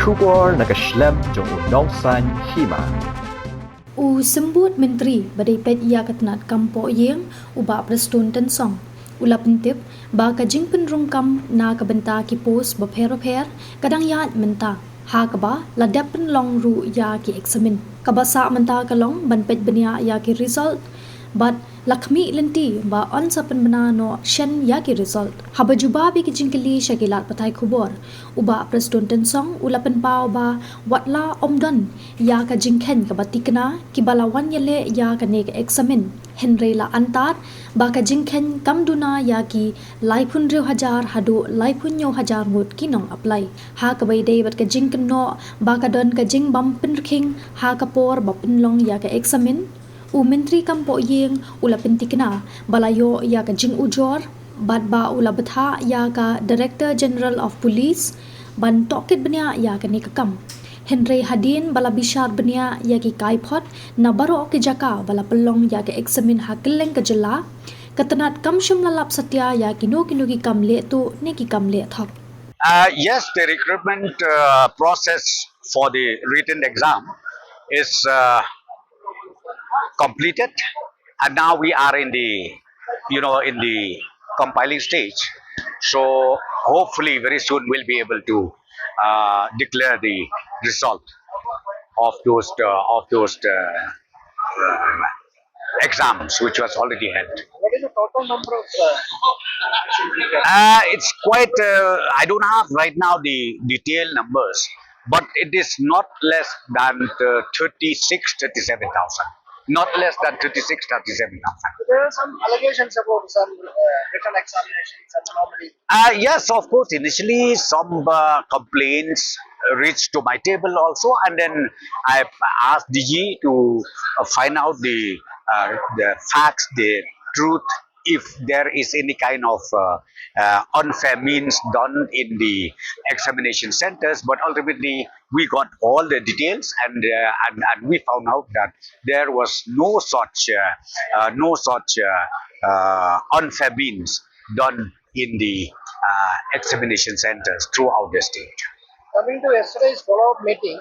Shubor na Khlem jong unongsan Hima. Sembut menteri badai pet ia katnat kampo yang uba Prestone ten song. Ula pentip ba kajing penrungkam na kabenta ki pos bapher kadang yat menta. Ha kaba ladap penlong ru ya ki examin. Kabasa menta kalong ban pet benia ya ki result. But lakmi lenti ba on sa penbena no shen ya ki result. Haba juba bi ki jingkeli syakilat patai kubor. Uba Prestone ten song ula penpau ba watla omdan ya ka jingken ka batikna ki balawan yele ya ka ne examin. Henry la antar ba ka jingken kamduna ya ki laipun rew hajar hadu laipun nyo hajar mut kinong apply. Ha ka bay day bat ka jingken no ba ka don ka jing bam penrking ha ka por ba penlong ya ka examin. Menteri kampo yeng ula pentikna balayo ya ka jing ujor bad ba ula betha ya ka Director General of Police ban Tohkit benia ya ka ni kakam. Henry Hadien bala bishar benia ya ki kaipot na baro ke jaka bala pelong ya ka examin ha keleng ke jela katanat kam shum lalap satya ya kino ki kam le tu ne ki kam le thok. Yes, the recruitment process for the written exam is completed, and now we are in the compiling stage. So hopefully very soon we'll be able to declare the result of those exams which was already held. What is the total number of It's quite, I don't have right now the detailed numbers, but it is not less than 37,000. Not less than 37,000. There are some allegations about some written examinations and anomaly. Yes, of course. Initially, some complaints reached to my table also, and then I asked DG to find out the facts, the truth, if there is any kind of unfair means done in the examination centers. But ultimately, we got all the details, and we found out that there was no such unfair means done in the examination centers throughout the state. Coming to yesterday's follow-up meeting,